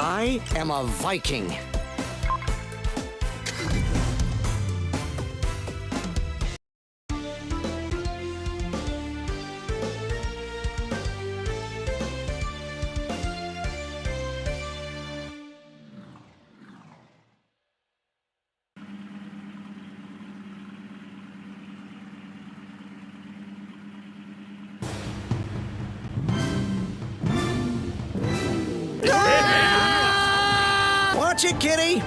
I am a Viking. Watch it, kitty!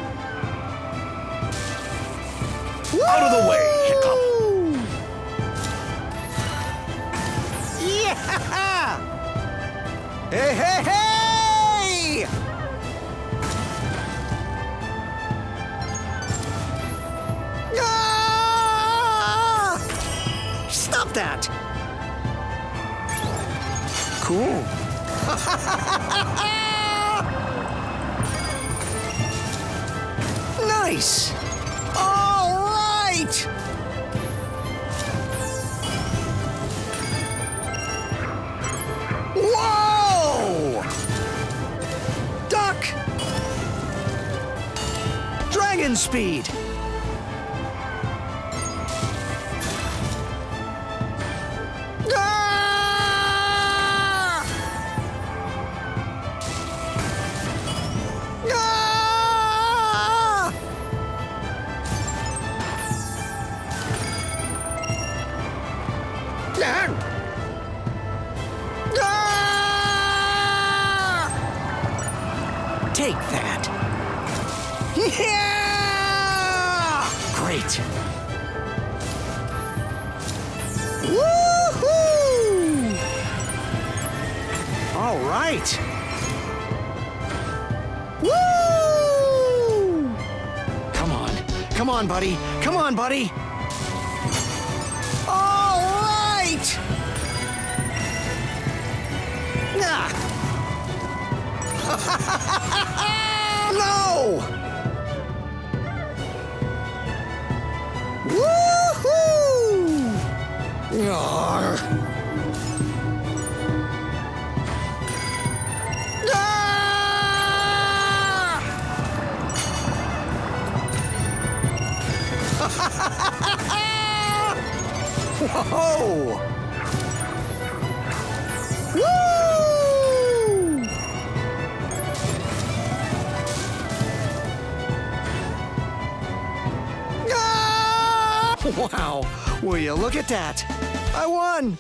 Out of the way, Hiccup! Yeah! Hey, hey, hey! Ah! Stop that! Cool. Nice! All right! Whoa! Duck! Dragon speed! Ah! Ah! Ah! Take that. Yeah! Great. Woohoo! All right. Woo! Come on. Come on, buddy. Come on, buddy. All right! Ah. No! Woohoo! Arr. Ah! Whoa! Woo! Ah! Wow! Will you look at that? I won!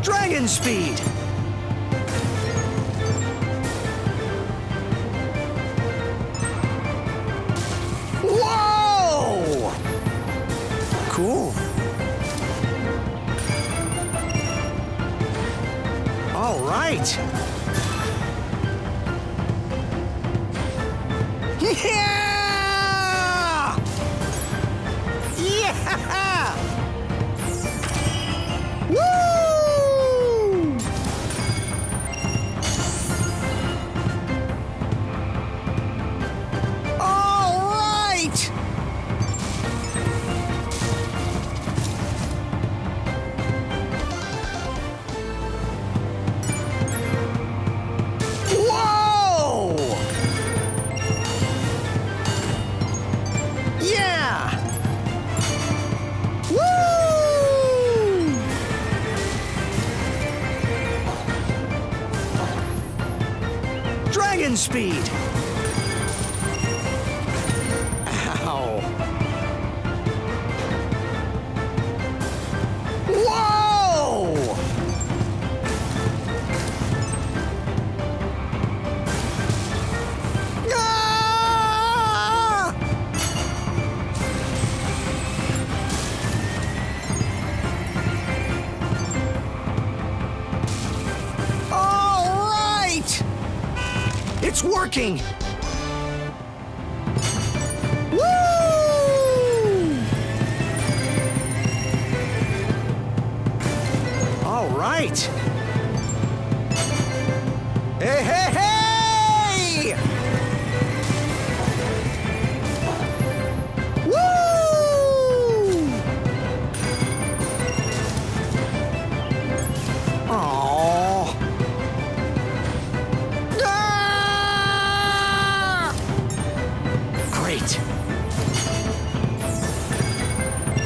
Dragon speed! Whoa! Cool. All right. Yeah! Yeah! Woo! All right! Whoa! Yeah! Woo! Dragon speed! Ow! Whoa! Ah! It's working! Woo! All right! Hey, hey, hey! Woo! Aww. Ah! Great.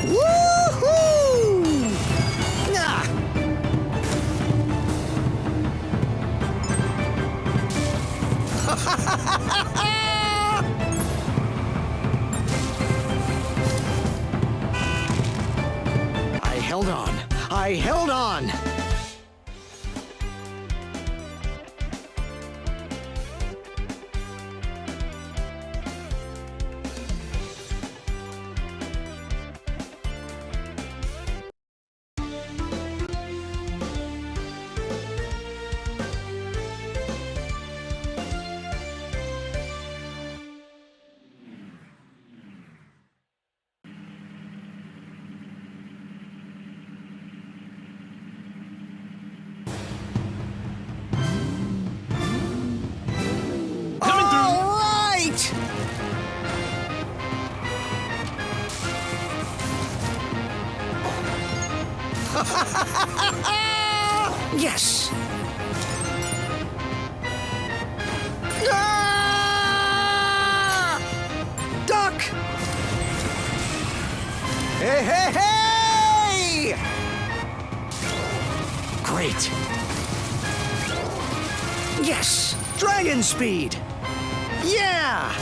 Woohoo! Ah! I held on. I held on. All right! Yes! Ah! Duck! Hey, hey, hey! Great! Yes! Dragon speed! Yeah!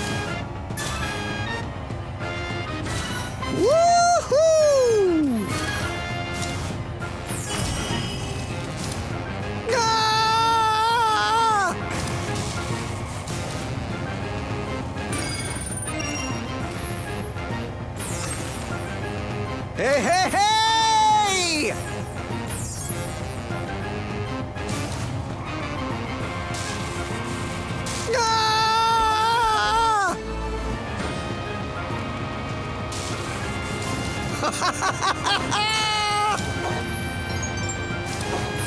Woohoo! Ah! Hey, hey, hey! Ah!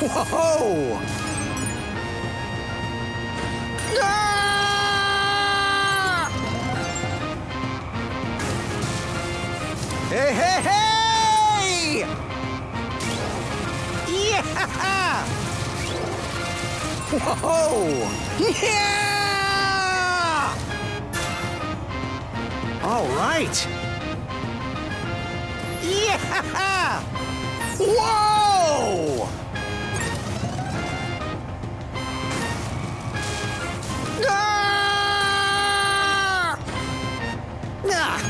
Whoa! Ah! Hey, hey, hey! Yeah! Whoa! Yeah! All right. Yeah! Whoa! Ah! Ah!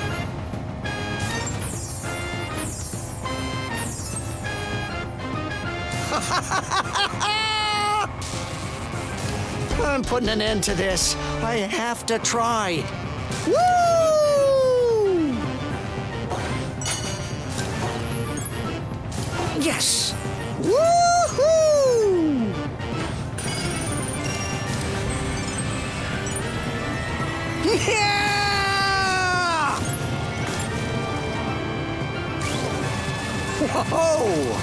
I'm putting an end to this. I have to try. Woo! Yes! Woohoo! Yeah! Whoa!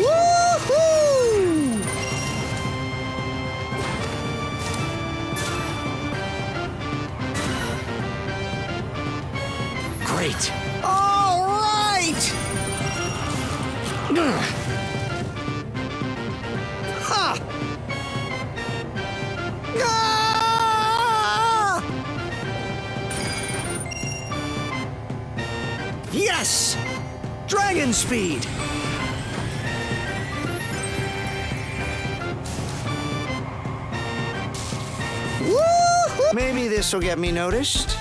Woohoo! Great. All right! Ha! Ah! Yes! Dragon speed! Woo-hoo! Maybe this will get me noticed.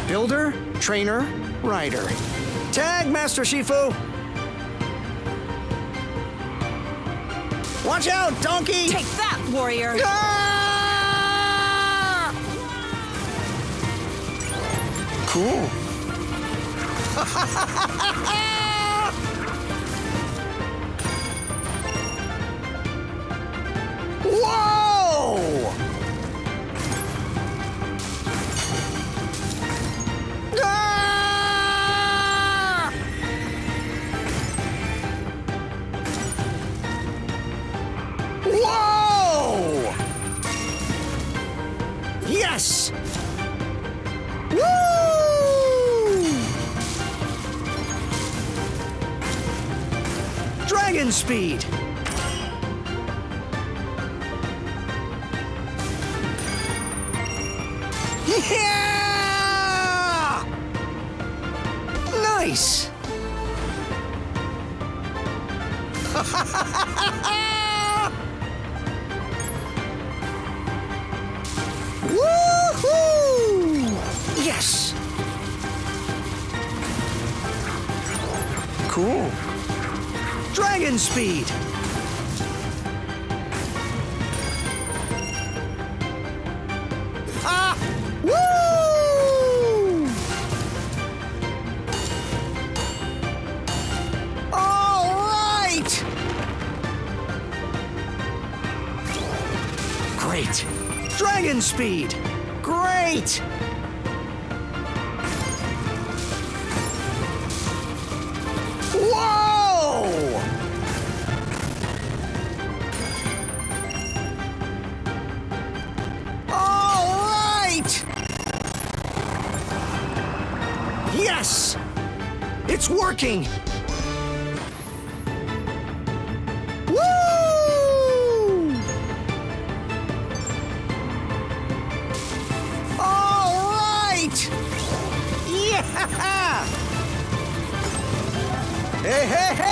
Builder, trainer, rider. Tag, Master Shifu! Watch out, donkey! Take that, warrior! Ah! Cool. Whoa! Ah! Whoa! Yes! Woo! Dragon speed! Yeah! Nice! Woohoo! Yes! Cool. Dragon speed! Ah! Woo! All right! Great. Dragon speed! Great! Whoa! All right! Yes! It's working! Woo! All right! Yeah! Hey, hey, hey!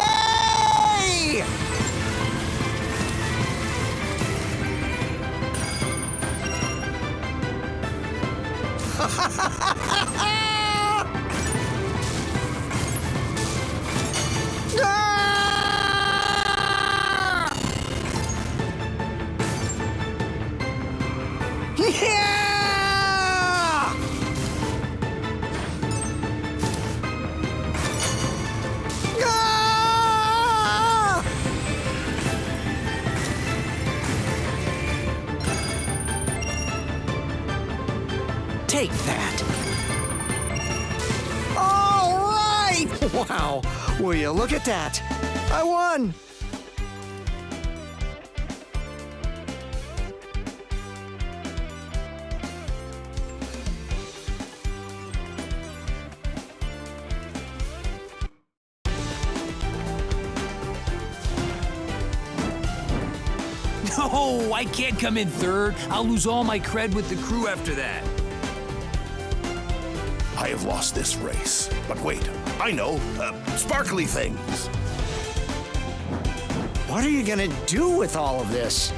Ah! Yeah! Ah! Take that. All right! Wow, will you look at that? I won! No, I can't come in third. I'll lose all my cred with the crew after that. I have lost this race. But wait, I know. Sparkly things. What are you gonna do with all of this?